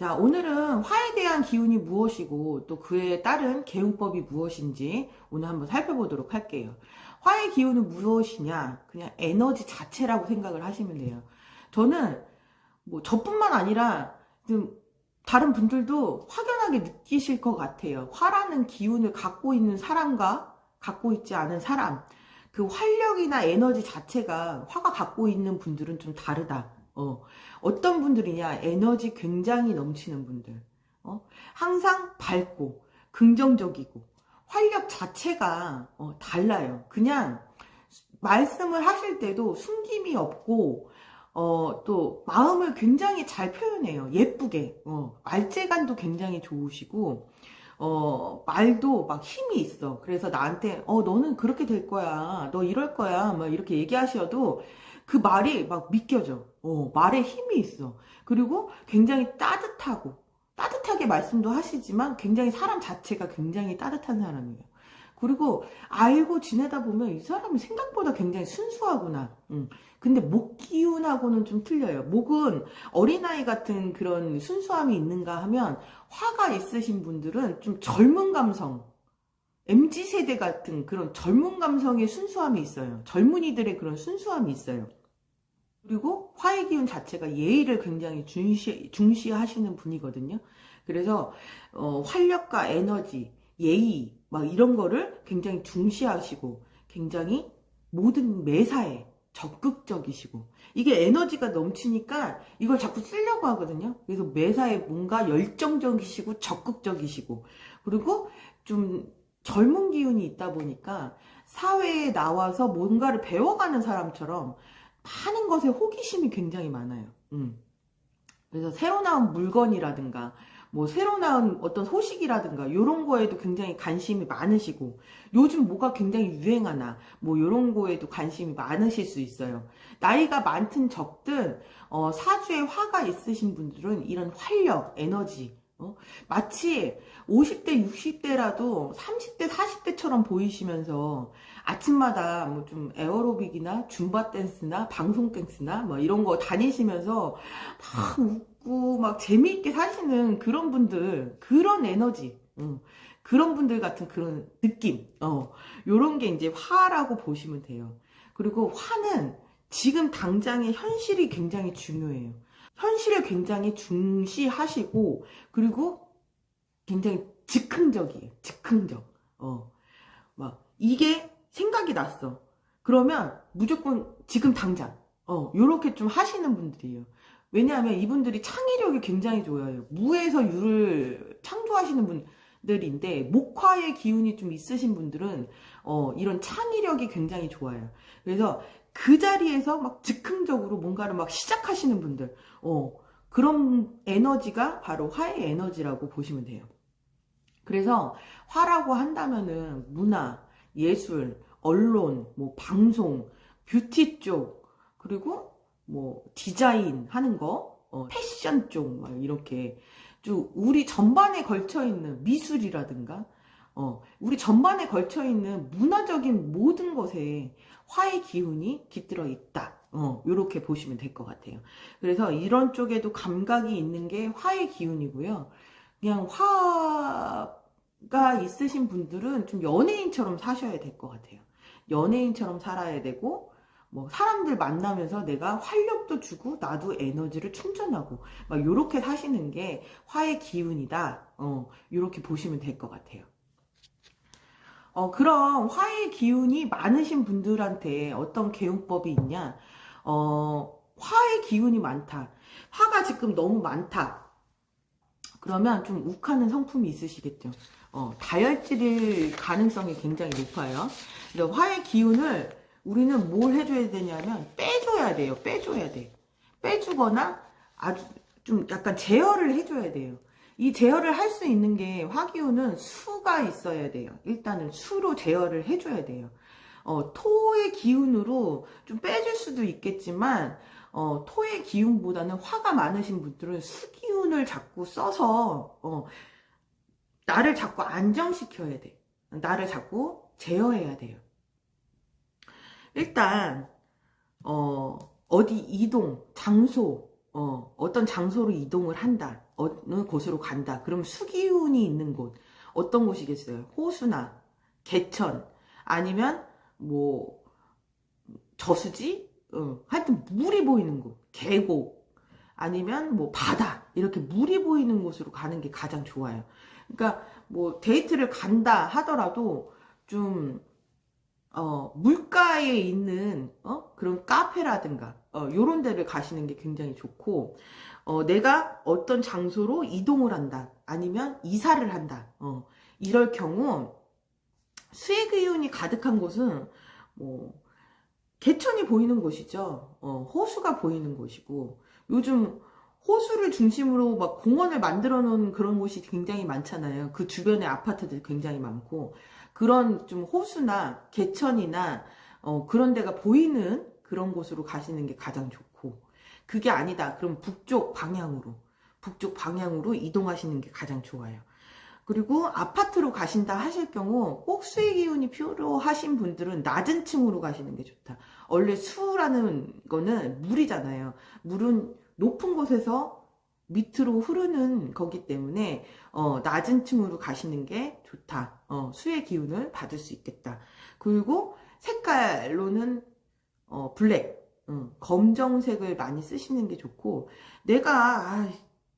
자, 오늘은 화에 대한 기운이 무엇이고 또 그에 따른 개운법이 무엇인지 오늘 한번 살펴보도록 할게요. 화의 기운은 무엇이냐? 그냥 에너지 자체라고 생각을 하시면 돼요. 저는 뭐 저뿐만 아니라 좀 다른 분들도 확연하게 느끼실 것 같아요. 화라는 기운을 갖고 있는 사람과 갖고 있지 않은 사람, 그 활력이나 에너지 자체가 화가 갖고 있는 분들은 좀 다르다. 어떤 분들이냐? 에너지 굉장히 넘치는 분들. 항상 밝고 긍정적이고 활력 자체가 달라요. 그냥 말씀을 하실 때도 숨김이 없고 또 마음을 굉장히 잘 표현해요. 예쁘게. 말재간도 굉장히 좋으시고 말도 막 힘이 있어. 그래서 나한테 너는 그렇게 될 거야. 너 이럴 거야. 막 이렇게 얘기하셔도 그 말이 막 믿겨져. 말에 힘이 있어. 그리고 굉장히 따뜻하게 말씀도 하시지만 굉장히 사람 자체가 굉장히 따뜻한 사람이에요. 그리고 알고 지내다 보면 이 사람이 생각보다 굉장히 순수하구나. 근데 목 기운하고는 좀 틀려요. 목은 어린아이 같은 그런 순수함이 있는가 하면 화가 있으신 분들은 좀 젊은 감성, MZ세대 같은 그런 젊은 감성의 순수함이 있어요. 젊은이들의 그런 순수함이 있어요. 그리고 화의 기운 자체가 예의를 굉장히 중시하시는 분이거든요. 그래서 활력과 에너지, 예의 막 이런 거를 굉장히 중시하시고 굉장히 모든 매사에 적극적이시고 이게 에너지가 넘치니까 이걸 자꾸 쓰려고 하거든요. 그래서 매사에 뭔가 열정적이시고 적극적이시고 그리고 좀 젊은 기운이 있다 보니까 사회에 나와서 뭔가를 배워가는 사람처럼 많은 것에 호기심이 굉장히 많아요. 그래서 새로 나온 물건이라든가 뭐 새로 나온 어떤 소식이라든가 이런 거에도 굉장히 관심이 많으시고 요즘 뭐가 굉장히 유행하나 뭐 이런 거에도 관심이 많으실 수 있어요. 나이가 많든 적든 사주에 화가 있으신 분들은 이런 활력, 에너지 마치 50대, 60대라도 30대, 40대처럼 보이시면서 아침마다 뭐 좀 에어로빅이나 줌바 댄스나 방송 댄스나 뭐 이런 거 다니시면서 막 웃고 막 재미있게 사시는 그런 분들, 그런 에너지, 그런 분들 같은 그런 느낌, 요런 게 이제 화라고 보시면 돼요. 그리고 화는 지금 당장의 현실이 굉장히 중요해요. 현실을 굉장히 중시하시고 그리고 굉장히 즉흥적이에요. 즉흥적. 막 이게 생각이 났어. 그러면 무조건 지금 당장 요렇게 좀 하시는 분들이에요. 왜냐하면 이분들이 창의력이 굉장히 좋아요. 무에서 유를 창조하시는 분들인데 목화의 기운이 좀 있으신 분들은 이런 창의력이 굉장히 좋아요. 그래서 그 자리에서 막 즉흥적으로 뭔가를 막 시작하시는 분들 그런 에너지가 바로 화의 에너지라고 보시면 돼요. 그래서 화라고 한다면은 문화, 예술, 언론, 뭐 방송, 뷰티 쪽, 그리고 뭐 디자인 하는 거, 패션 쪽, 막 이렇게 좀 우리 전반에 걸쳐 있는 미술이라든가, 우리 전반에 걸쳐 있는 문화적인 모든 것에 화의 기운이 깃들어 있다. 이렇게 보시면 될 것 같아요. 그래서 이런 쪽에도 감각이 있는 게 화의 기운이고요. 그냥 화가 있으신 분들은 좀 연예인처럼 사셔야 될 것 같아요. 연예인처럼 살아야 되고, 뭐, 사람들 만나면서 내가 활력도 주고, 나도 에너지를 충전하고, 막, 요렇게 사시는 게 화의 기운이다. 요렇게 보시면 될 것 같아요. 그럼 화의 기운이 많으신 분들한테 어떤 개운법이 있냐? 화의 기운이 많다. 화가 지금 너무 많다. 그러면 좀 욱하는 성품이 있으시겠죠. 다혈질일 가능성이 굉장히 높아요. 그래서 화의 기운을 우리는 뭘 해줘야 되냐면 빼줘야 돼요. 빼줘야 돼. 빼주거나 아주 좀 약간 제어를 해줘야 돼요. 이 제어를 할 수 있는 게 화기운은 수가 있어야 돼요. 일단은 수로 제어를 해줘야 돼요. 토의 기운으로 좀 빼줄 수도 있겠지만 토의 기운보다는 화가 많으신 분들은 수기운을 자꾸 써서 나를 자꾸 안정시켜야 돼. 나를 자꾸 제어해야 돼요. 일단 어디 이동, 장소 어떤 장소로 이동을 한다. 어느 곳으로 간다. 그럼 수기운이 있는 곳. 어떤 곳이겠어요? 호수나 개천 아니면 뭐 저수지? 하여튼 물이 보이는 곳. 계곡 아니면 뭐 바다. 이렇게 물이 보이는 곳으로 가는 게 가장 좋아요. 그러니까 뭐 데이트를 간다 하더라도 좀 물가에 있는 그런 카페라든가 요런 데를 가시는 게 굉장히 좋고, 내가 어떤 장소로 이동을 한다 아니면 이사를 한다 이럴 경우 수의 기운이 가득한 곳은 뭐 개천이 보이는 곳이죠. 호수가 보이는 곳이고, 요즘 호수를 중심으로 막 공원을 만들어 놓은 그런 곳이 굉장히 많잖아요. 그 주변에 아파트들 굉장히 많고, 그런 좀 호수나 개천이나 그런 데가 보이는 그런 곳으로 가시는 게 가장 좋고, 그게 아니다 그럼 북쪽 방향으로 이동하시는 게 가장 좋아요. 그리고 아파트로 가신다 하실 경우 꼭 수의 기운이 필요하신 분들은 낮은 층으로 가시는 게 좋다. 원래 수라는 거는 물이잖아요. 물은 높은 곳에서 밑으로 흐르는 거기 때문에 낮은 층으로 가시는 게 좋다. 수의 기운을 받을 수 있겠다. 그리고 색깔로는 블랙, 검정색을 많이 쓰시는 게 좋고, 내가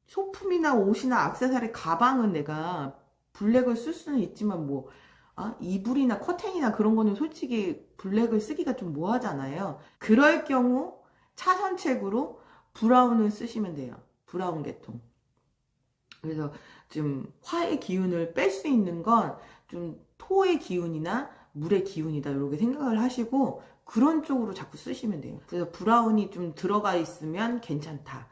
소품이나 옷이나 액세서리 가방은 내가 블랙을 쓸 수는 있지만 뭐 이불이나 커튼이나 그런 거는 솔직히 블랙을 쓰기가 좀 뭐하잖아요. 그럴 경우 차선책으로 브라운을 쓰시면 돼요. 브라운 계통. 그래서 좀 화의 기운을 뺄 수 있는 건 좀 토의 기운이나 물의 기운이다 이렇게 생각을 하시고 그런 쪽으로 자꾸 쓰시면 돼요. 그래서 브라운이 좀 들어가 있으면 괜찮다.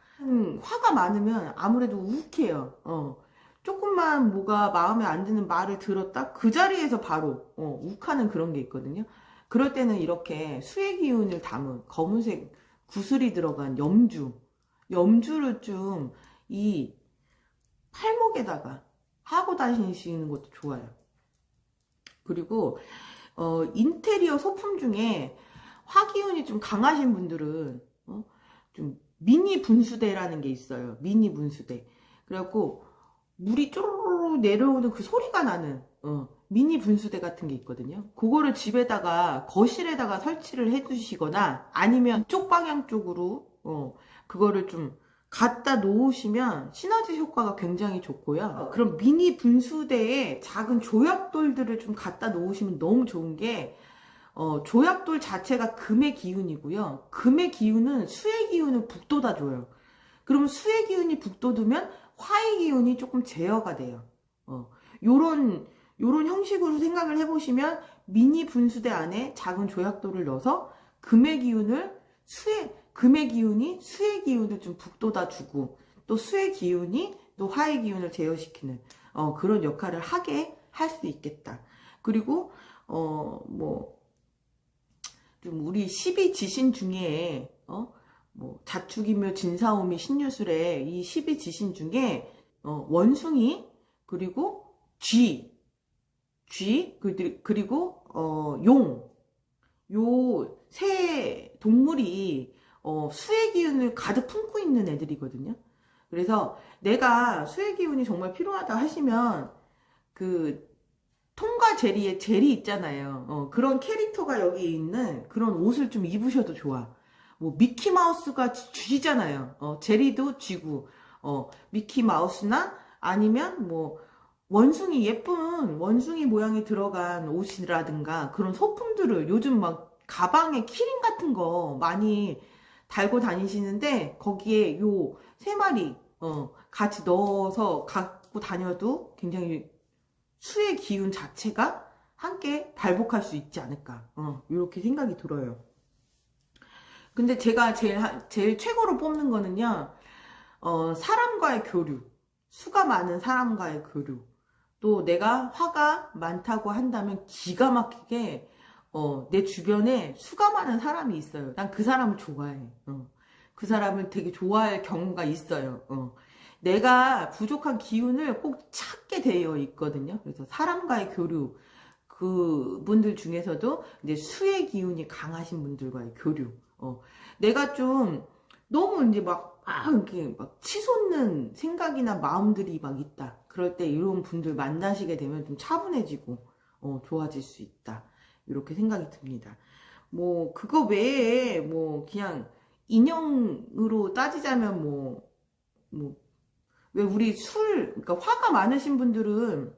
화가 많으면 아무래도 욱해요. 조금만 뭐가 마음에 안 드는 말을 들었다 그 자리에서 바로 욱하는 그런 게 있거든요. 그럴 때는 이렇게 수의 기운을 담은 검은색 구슬이 들어간 염주를 좀 이 팔목에다가 하고 다니시는 것도 좋아요. 그리고 인테리어 소품 중에 화기운이 좀 강하신 분들은 좀 미니 분수대라는 게 있어요. 미니 분수대. 그래갖고 물이 쪼르르 내려오는 그 소리가 나는 미니 분수대 같은 게 있거든요. 그거를 집에다가 거실에다가 설치를 해주시거나 아니면 이쪽 방향 쪽으로 그거를 좀 갖다 놓으시면 시너지 효과가 굉장히 좋고요. 그럼 미니 분수대에 작은 조약돌들을 좀 갖다 놓으시면 너무 좋은 게, 조약돌 자체가 금의 기운이고요. 금의 기운은 수의 기운을 북돋아줘요. 그럼 수의 기운이 북돋으면 화의 기운이 조금 제어가 돼요. 요런 형식으로 생각을 해보시면 미니 분수대 안에 작은 조약돌을 넣어서 금의 기운이 수의 기운을 좀 북돋아주고, 또 수의 기운이 또 화의 기운을 제어시키는 그런 역할을 하게 할 수 있겠다. 그리고 뭐 좀 우리 12지신 중에 뭐 자축이며 진사오미 신유술에 이 12지신 중에 원숭이 그리고 쥐 그리고 용, 요 세 동물이 수의 기운을 가득 품고 있는 애들이거든요. 그래서 내가 수의 기운이 정말 필요하다 하시면 그 톰과 제리의 제리 있잖아요. 그런 캐릭터가 여기 있는 그런 옷을 좀 입으셔도 좋아. 뭐 미키마우스가 쥐잖아요. 제리도 쥐고 미키마우스나 아니면 뭐 원숭이, 예쁜 원숭이 모양이 들어간 옷이라든가 그런 소품들을 요즘 막 가방에 키링 같은 거 많이 달고 다니시는데 거기에 요 세 마리 같이 넣어서 갖고 다녀도 굉장히 수의 기운 자체가 함께 발복할 수 있지 않을까 이렇게 생각이 들어요. 근데 제가 제일 최고로 뽑는 거는요, 사람과의 교류, 수가 많은 사람과의 교류, 또 내가 화가 많다고 한다면 기가 막히게 내 주변에 수가 많은 사람이 있어요. 난 그 사람을 좋아해. 그 사람을 되게 좋아할 경우가 있어요. 내가 부족한 기운을 꼭 찾게 되어 있거든요. 그래서 사람과의 교류, 그분들 중에서도 이제 수의 기운이 강하신 분들과의 교류. 내가 좀 너무 이제 막 막 이렇게 막 치솟는 생각이나 마음들이 막 있다. 그럴 때 이런 분들 만나시게 되면 좀 차분해지고 좋아질 수 있다. 이렇게 생각이 듭니다. 뭐 그거 외에 뭐 그냥 인형으로 따지자면 왜 우리 그러니까 화가 많으신 분들은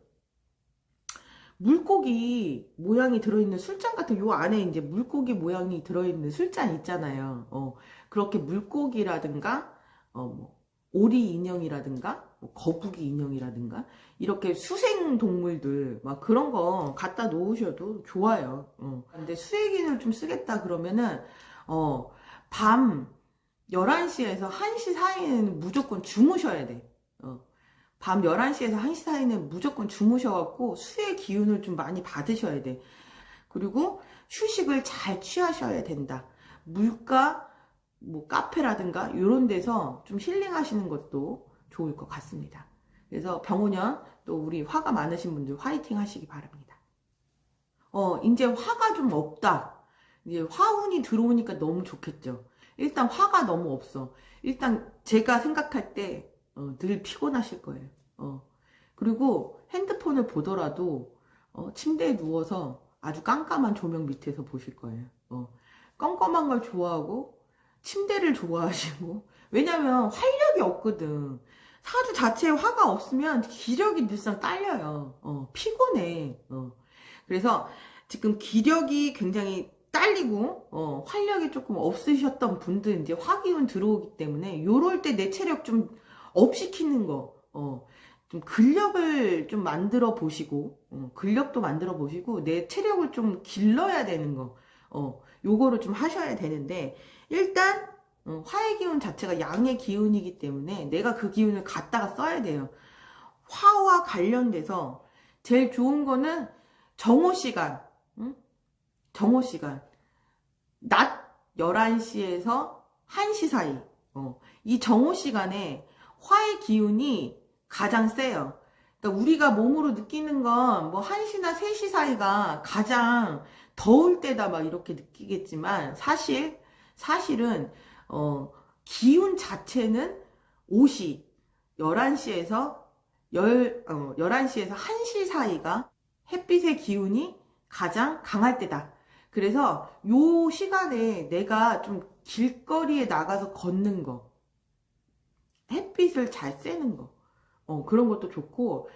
물고기 모양이 들어있는 술잔 같은 요 안에 이제 물고기 모양이 들어있는 술잔 있잖아요. 그렇게 물고기라든가 뭐 오리 인형이라든가 뭐 거북이 인형이라든가 이렇게 수생 동물들 막 그런 거 갖다 놓으셔도 좋아요. 근데 수액인을 좀 쓰겠다 그러면은 밤 11시에서 1시 사이에는 무조건 주무셔야 돼. 밤 11시에서 1시 사이는 무조건 주무셔갖고 수의 기운을 좀 많이 받으셔야 돼. 그리고 휴식을 잘 취하셔야 된다. 물가, 뭐 카페라든가 이런 데서 좀 힐링하시는 것도 좋을 것 같습니다. 그래서 병오년 또 우리 화가 많으신 분들 화이팅 하시기 바랍니다. 이제 화가 좀 없다. 이제 화운이 들어오니까 너무 좋겠죠. 일단 화가 너무 없어. 일단 제가 생각할 때 늘 피곤하실 거예요. 그리고 핸드폰을 보더라도 침대에 누워서 아주 깜깜한 조명 밑에서 보실 거예요. 껌껌한 걸 좋아하고 침대를 좋아하시고 왜냐면 활력이 없거든. 사주 자체에 화가 없으면 기력이 늘상 딸려요. 피곤해. 그래서 지금 기력이 굉장히 딸리고 활력이 조금 없으셨던 분들 이제 화기운 들어오기 때문에 요럴 때 내 체력 좀 업 시키는 거, 좀 근력을 좀 만들어 보시고, 근력도 만들어 보시고, 내 체력을 좀 길러야 되는 거, 요거를 좀 하셔야 되는데, 일단, 화의 기운 자체가 양의 기운이기 때문에 내가 그 기운을 갖다가 써야 돼요. 화와 관련돼서 제일 좋은 거는 정오 시간, 정오 시간. 낮 11시에서 1시 사이. 이 정오 시간에 화의 기운이 가장 세요. 그러니까 우리가 몸으로 느끼는 건 뭐 1시나 3시 사이가 가장 더울 때다 막 이렇게 느끼겠지만 사실은 기운 자체는 오시 11시에서 1시 사이가 햇빛의 기운이 가장 강할 때다. 그래서 요 시간에 내가 좀 길거리에 나가서 걷는 거, 햇빛을 잘 쐬는 거, 그런 것도 좋고,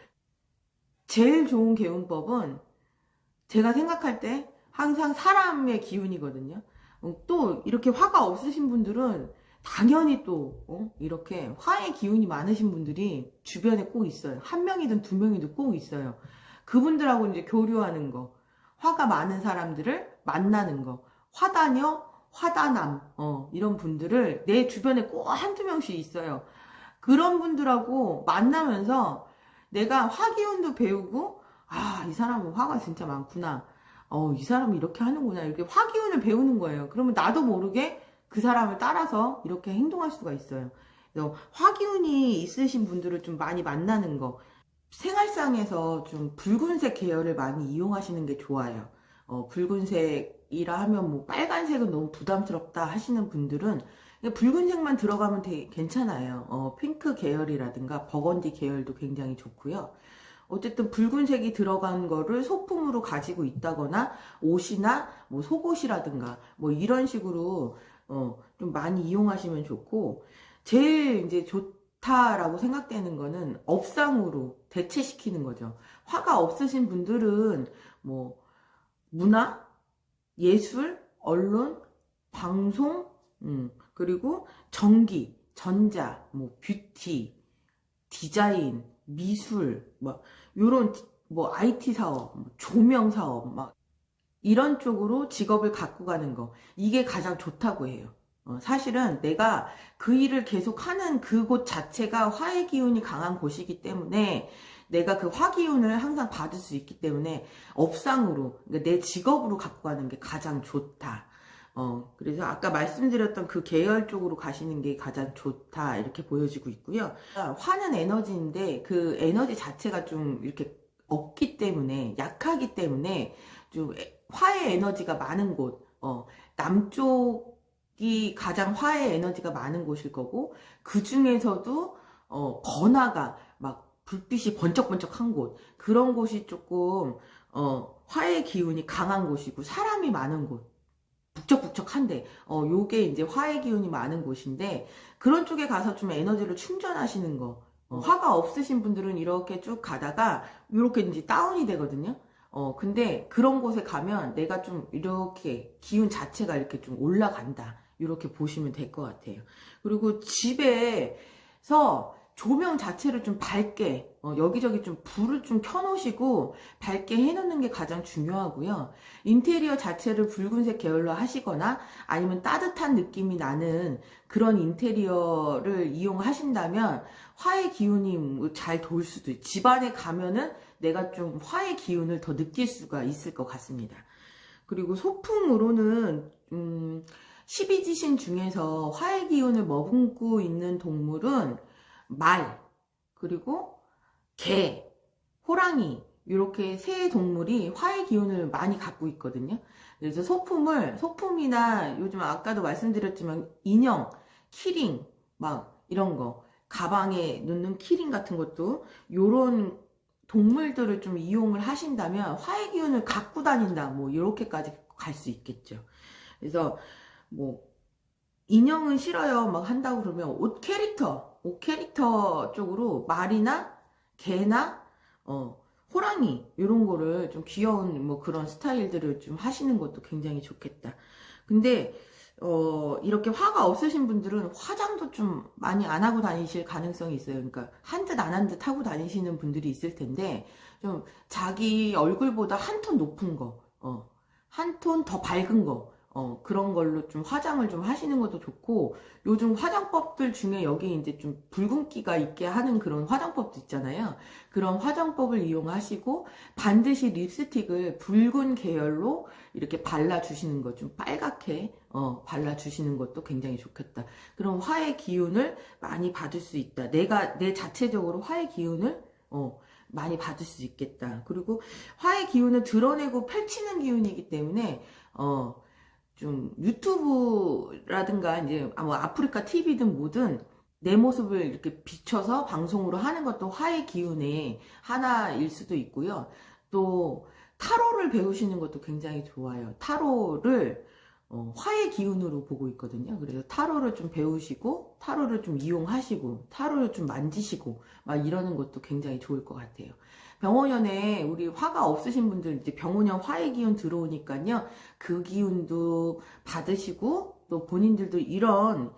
제일 좋은 개운법은 제가 생각할 때 항상 사람의 기운이거든요. 또 이렇게 화가 없으신 분들은 당연히 또 이렇게 화의 기운이 많으신 분들이 주변에 꼭 있어요. 한 명이든 두 명이든 꼭 있어요. 그분들하고 이제 교류하는 거, 화가 많은 사람들을 만나는 거, 화다녀, 화다남, 이런 분들을 내 주변에 꼭 한두 명씩 있어요. 그런 분들하고 만나면서 내가 화기운도 배우고, 이 사람은 화가 진짜 많구나. 이 사람은 이렇게 하는구나. 이렇게 화기운을 배우는 거예요. 그러면 나도 모르게 그 사람을 따라서 이렇게 행동할 수가 있어요. 그래서 화기운이 있으신 분들을 좀 많이 만나는 거. 생활상에서 좀 붉은색 계열을 많이 이용하시는 게 좋아요. 붉은색이라 하면 뭐 빨간색은 너무 부담스럽다 하시는 분들은 붉은색만 들어가면 되게 괜찮아요. 핑크 계열이라든가 버건디 계열도 굉장히 좋고요. 어쨌든 붉은색이 들어간 거를 소품으로 가지고 있다거나 옷이나 뭐 속옷이라든가 뭐 이런 식으로 좀 많이 이용하시면 좋고, 제일 이제 좋다라고 생각되는 거는 업상으로 대체시키는 거죠. 화가 없으신 분들은 뭐 문화, 예술, 언론, 방송, 그리고 전기, 전자, 뭐 뷰티, 디자인, 미술, 뭐 요런 뭐 IT 사업, 뭐 조명 사업, 막 이런 쪽으로 직업을 갖고 가는 거, 이게 가장 좋다고 해요. 사실은 내가 그 일을 계속 하는 그곳 자체가 화의 기운이 강한 곳이기 때문에 내가 그 화기운을 항상 받을 수 있기 때문에 업상으로, 그러니까 내 직업으로 갖고 가는 게 가장 좋다. 그래서 아까 말씀드렸던 그 계열 쪽으로 가시는 게 가장 좋다, 이렇게 보여지고 있고요. 화는 에너지인데 그 에너지 자체가 좀 이렇게 없기 때문에, 약하기 때문에 좀 화의 에너지가 많은 곳, 남쪽에 가장 화의 에너지가 많은 곳일 거고, 그 중에서도 번화가 막 불빛이 번쩍번쩍한 곳, 그런 곳이 조금 화의 기운이 강한 곳이고, 사람이 많은 곳, 북적북적한데 요게 이제 화의 기운이 많은 곳인데, 그런 쪽에 가서 좀 에너지를 충전하시는 거. 화가 없으신 분들은 이렇게 쭉 가다가 이렇게 이제 다운이 되거든요. 근데 그런 곳에 가면 내가 좀 이렇게 기운 자체가 이렇게 좀 올라간다, 이렇게 보시면 될 것 같아요. 그리고 집에서 조명 자체를 좀 밝게, 여기저기 좀 불을 좀 켜놓으시고 밝게 해놓는 게 가장 중요하고요. 인테리어 자체를 붉은색 계열로 하시거나 아니면 따뜻한 느낌이 나는 그런 인테리어를 이용하신다면 화의 기운이 잘 돌 수도 있고, 집안에 가면은 내가 좀 화의 기운을 더 느낄 수가 있을 것 같습니다. 그리고 소풍으로는 12지신 중에서 화의 기운을 머금고 있는 동물은 말, 그리고 개, 호랑이, 이렇게 세 동물이 화의 기운을 많이 갖고 있거든요. 그래서 소품이나 요즘 아까도 말씀드렸지만 인형, 키링, 막 이런 거, 가방에 넣는 키링 같은 것도 요런 동물들을 좀 이용을 하신다면 화의 기운을 갖고 다닌다, 뭐 이렇게까지 갈 수 있겠죠. 그래서 뭐 인형은 싫어요 막 한다고 그러면 옷 캐릭터 쪽으로 말이나 개나 호랑이 이런 거를 좀 귀여운 뭐 그런 스타일들을 좀 하시는 것도 굉장히 좋겠다. 근데 이렇게 화가 없으신 분들은 화장도 좀 많이 안 하고 다니실 가능성이 있어요. 그러니까 한 듯 안 한 듯 하고 다니시는 분들이 있을 텐데, 좀 자기 얼굴보다 한 톤 높은 거, 한 톤 더 밝은 거, 그런 걸로 좀 화장을 좀 하시는 것도 좋고, 요즘 화장법들 중에 여기 이제 좀 붉은기가 있게 하는 그런 화장법도 있잖아요. 그런 화장법을 이용하시고, 반드시 립스틱을 붉은 계열로 이렇게 발라주시는 거, 좀 빨갛게, 발라주시는 것도 굉장히 좋겠다. 그럼 화의 기운을 많이 받을 수 있다. 내 자체적으로 화의 기운을, 많이 받을 수 있겠다. 그리고 화의 기운을 드러내고 펼치는 기운이기 때문에, 좀 유튜브라든가 이제 뭐 아프리카 TV든 뭐든 내 모습을 이렇게 비춰서 방송으로 하는 것도 화의 기운의 하나일 수도 있고요. 또 타로를 배우시는 것도 굉장히 좋아요. 타로를 화의 기운으로 보고 있거든요. 그래서 타로를 좀 배우시고, 타로를 좀 이용하시고, 타로를 좀 만지시고 막 이러는 것도 굉장히 좋을 것 같아요. 병원연에 우리 화가 없으신 분들 이제 병원연 화의 기운 들어오니까요, 그 기운도 받으시고, 또 본인들도 이런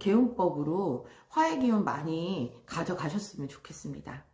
개운법으로 화의 기운 많이 가져가셨으면 좋겠습니다.